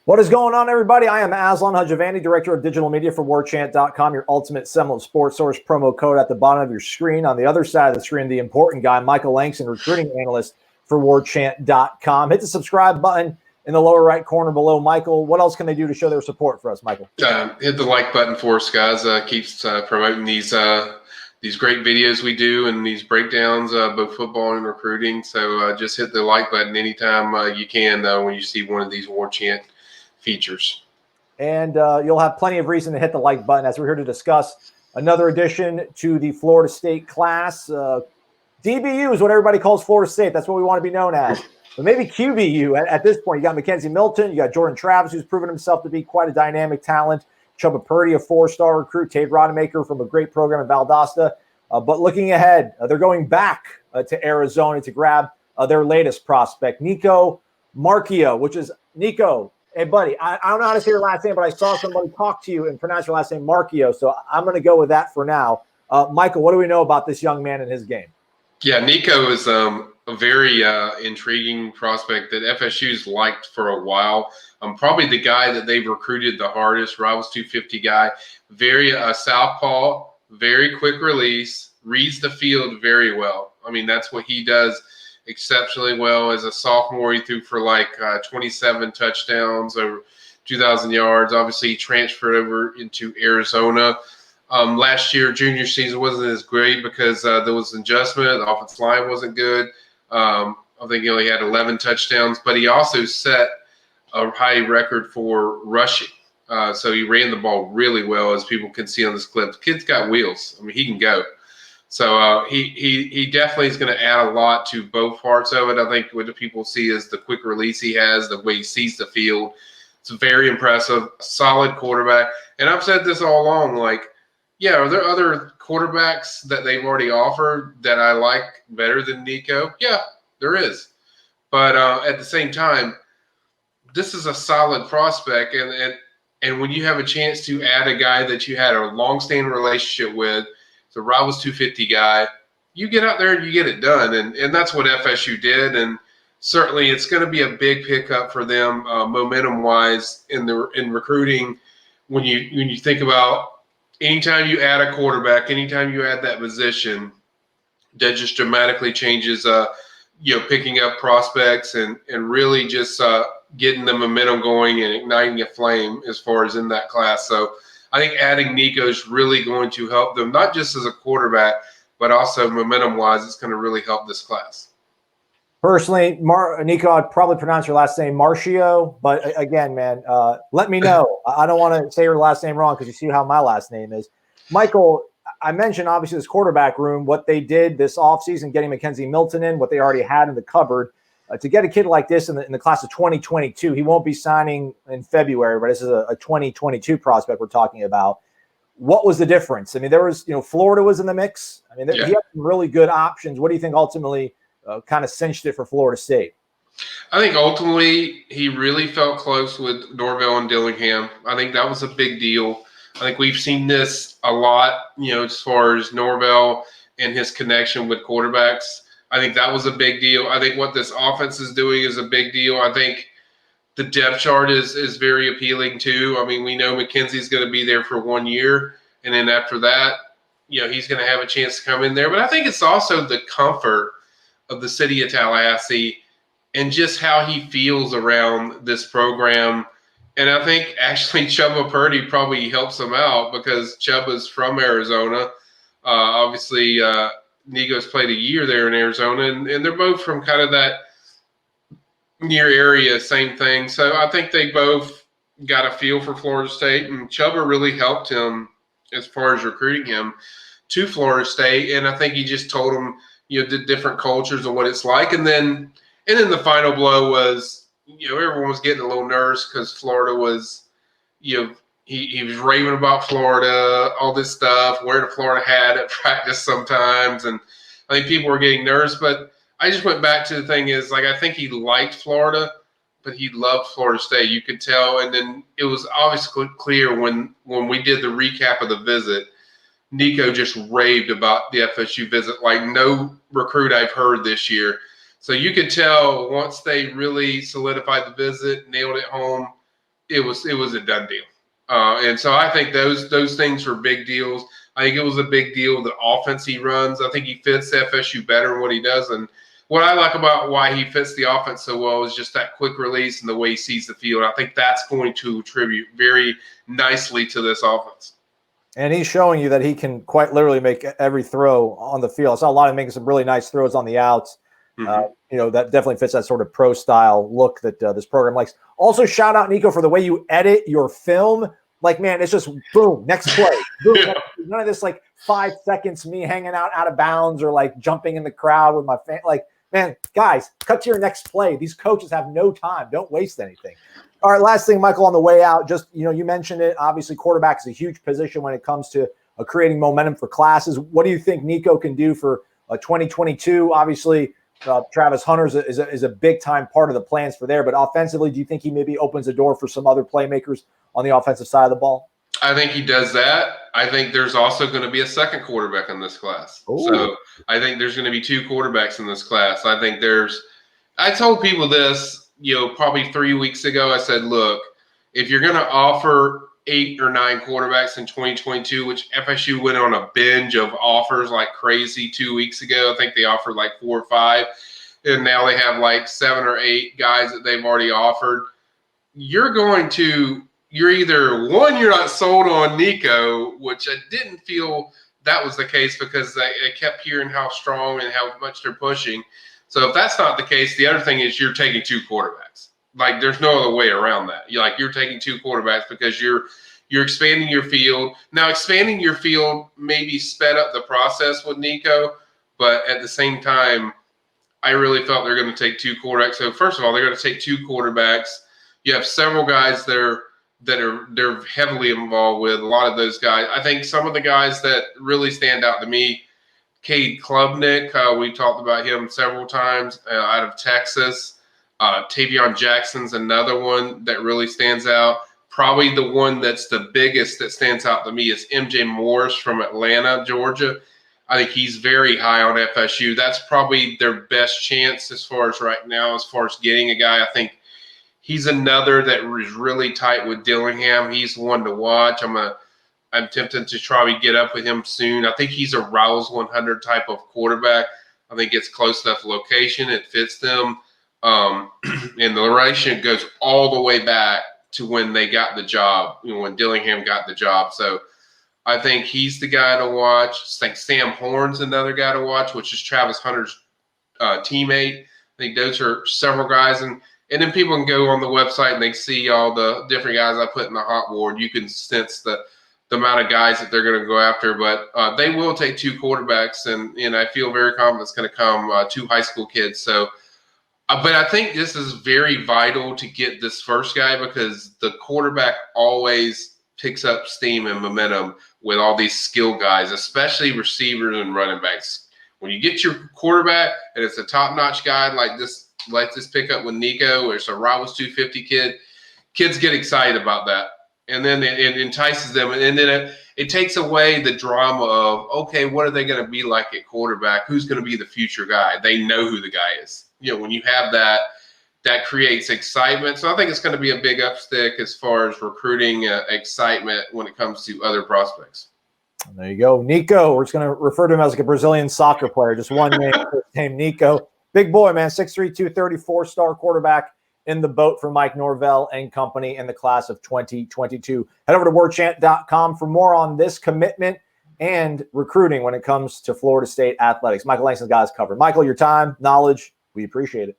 What is going on, everybody? I am Aslan Hajavani, Director of Digital Media for Warchant.com, your ultimate Seminoles sports source. Promo code at the bottom of your screen. On the other side of the screen, the important guy, Michael Langston, recruiting analyst for Warchant.com. Hit the subscribe button in the lower right corner below. Michael, what else can they do to show their support for us, Michael? Hit the like button for us, guys. Keeps promoting these great videos we do and these breakdowns, both football and recruiting. So just hit the like button anytime you can when you see one of these Warchant features. And you'll have plenty of reason to hit the like button as we're here to discuss another addition to the Florida State class. DBU is what everybody calls Florida State. That's what we want to be known as. But maybe QBU at this point. You got Mackenzie Milton. You got Jordan Travis, who's proven himself to be quite a dynamic talent. Chubba Purdy, a four-star recruit. Tate Rodemaker from a great program in Valdosta. But looking ahead, they're going back to Arizona to grab their latest prospect, Nicco Marchiol, which is Nico. Hey, buddy, I don't know how to say your last name, but I saw somebody talk to you and pronounce your last name Marchiol, so I'm going to go with that for now. Michael, what do we know about this young man and his game? Yeah, Nico is a very intriguing prospect that FSU's liked for a while. Probably the guy that they've recruited the hardest, Rivals250 guy. Very southpaw, very quick release, reads the field very well. I mean, that's what he does exceptionally well. As a sophomore, he threw for like 27 touchdowns, over 2,000 yards. Obviously, he transferred over into Arizona. Last year, junior season wasn't as great because there was an adjustment. The offensive line wasn't good. I think he only had 11 touchdowns, but he also set a high record for rushing. So he ran the ball really well, as people can see on this clip. The kid's got wheels. I mean, he can go. So he definitely is going to add a lot to both parts of it. I think what the people see is the quick release he has, the way he sees the field. It's very impressive, solid quarterback. And I've said this all along, like, yeah, are there other quarterbacks that they've already offered that I like better than Nico? Yeah, there is. But at the same time, this is a solid prospect. And when you have a chance to add a guy that you had a long-standing relationship with, the Rivals250 guy, you get out there and you get it done. And that's what FSU did. And certainly it's going to be a big pickup for them momentum-wise in recruiting. When you think about anytime you add a quarterback, anytime you add that position, that just dramatically changes picking up prospects and really just getting the momentum going and igniting a flame as far as in that class. So I think adding Nico is really going to help them, not just as a quarterback, but also momentum-wise. It's going to really help this class. Personally, Nico, I'd probably pronounce your last name Marchiol, but again, man, let me know. I don't want to say your last name wrong because you see how my last name is. Michael, I mentioned obviously this quarterback room, what they did this offseason, getting Mackenzie Milton in, what they already had in the cupboard. To get a kid like this in the class of 2022, he won't be signing in February, but this is a 2022 prospect we're talking about. What was the difference? I mean, there was, Florida was in the mix. I mean, he had some really good options. What do you think ultimately kind of cinched it for Florida State? I think ultimately he really felt close with Norvell and Dillingham. I think that was a big deal. I think we've seen this a lot, as far as Norvell and his connection with quarterbacks. I think that was a big deal. I think what this offense is doing is a big deal. I think the depth chart is very appealing too. I mean, we know McKenzie's going to be there for 1 year, and then after that, he's going to have a chance to come in there. But I think it's also the comfort of the city of Tallahassee and just how he feels around this program. And I think actually Chubba Purdy probably helps him out because Chubba's from Arizona. Obviously, Nico's played a year there in Arizona, and they're both from kind of that near area, same thing. So I think they both got a feel for Florida State, and Chubba really helped him as far as recruiting him to Florida State. And I think he just told him, the different cultures and what it's like. And then the final blow was, everyone was getting a little nervous because Florida was, he was raving about Florida, all this stuff, wearing a Florida hat at practice sometimes. And I think people were getting nervous. But I just went back to the thing is, like, I think he liked Florida, but he loved Florida State. You could tell. And then it was obviously clear when we did the recap of the visit, Nico just raved about the FSU visit like no recruit I've heard this year. So you could tell once they really solidified the visit, nailed it home, it was a done deal. And so I think those things were big deals. I think it was a big deal, the offense he runs. I think he fits FSU better in what he does. And what I like about why he fits the offense so well is just that quick release and the way he sees the field. I think that's going to attribute very nicely to this offense. And he's showing you that he can quite literally make every throw on the field. I saw a lot of making some really nice throws on the outs. Mm-hmm. That definitely fits that sort of pro style look that this program likes. Also, shout out, Nicco, for the way you edit your film. Like, man, it's just boom, next play. Boom, Yeah. None of this like 5 seconds me hanging out of bounds or like jumping in the crowd with my fan. Like, man, guys, cut to your next play. These coaches have no time. Don't waste anything. All right, last thing, Michael, on the way out, just, you mentioned it. Obviously, quarterback is a huge position when it comes to creating momentum for classes. What do you think Nicco can do for 2022? Obviously, Travis Hunter is a big-time part of the plans for there. But offensively, do you think he maybe opens the door for some other playmakers on the offensive side of the ball? I think he does that. I think there's also going to be a second quarterback in this class. Ooh. So I think there's going to be 2 quarterbacks in this class. I told people this, probably 3 weeks ago. I said, look, if you're going to offer 8 or 9 quarterbacks in 2022, which FSU went on a binge of offers like crazy 2 weeks ago. I think they offered like 4 or 5, and now they have like 7 or 8 guys that they've already offered. You're either one, you're not sold on Nicco, which I didn't feel that was the case because I kept hearing how strong and how much they're pushing. So if that's not the case, the other thing is you're taking 2 quarterbacks. Like, there's no other way around that. You're taking 2 quarterbacks because you're expanding your field. Now, expanding your field maybe sped up the process with Nicco, but at the same time, I really felt they're going to take 2 quarterbacks. So first of all, they're going to take 2 quarterbacks. You have several guys they're heavily involved with. A lot of those guys. I think some of the guys that really stand out to me, Cade Klubnik, we talked about him several times, out of Texas. Tavion Jackson's another one that really stands out. Probably the one that's the biggest that stands out to me is MJ Morris from Atlanta, Georgia. I think he's very high on FSU. That's probably their best chance as far as right now, as far as getting a guy. I think he's another that is really tight with Dillingham. He's one to watch. I'm tempted to try to get up with him soon. I think he's a Rivals 100 type of quarterback. I think it's close enough location. It fits them. And the relation goes all the way back to when they got the job, when Dillingham got the job. So I think he's the guy to watch. I think Sam Horn's another guy to watch, which is Travis Hunter's teammate. I think those are several guys. And then people can go on the website and they see all the different guys I put in the hot board. You can sense the amount of guys that they're going to go after. But they will take 2 quarterbacks, and I feel very confident it's going to come 2 high school kids. So, but I think this is very vital to get this first guy because the quarterback always picks up steam and momentum with all these skill guys, especially receivers and running backs. When you get your quarterback and it's a top-notch guy like this pickup with Nicco, or it's a Rivals 250 kid, kids get excited about that. And then it entices them. And then it takes away the drama of, okay, what are they going to be like at quarterback? Who's going to be the future guy? They know who the guy is. When you have that, that creates excitement. So I think it's going to be a big upstick as far as recruiting excitement when it comes to other prospects. There you go. Nicco, we're just going to refer to him as like a Brazilian soccer player. Just one name, named Nicco. Big boy, man, 6'3", 230, 4-star quarterback in the boat for Mike Norvell and company in the class of 2022. Head over to warchant.com for more on this commitment and recruiting when it comes to Florida State athletics. Michael Langston's got us covered. Michael, your time, knowledge, we appreciate it.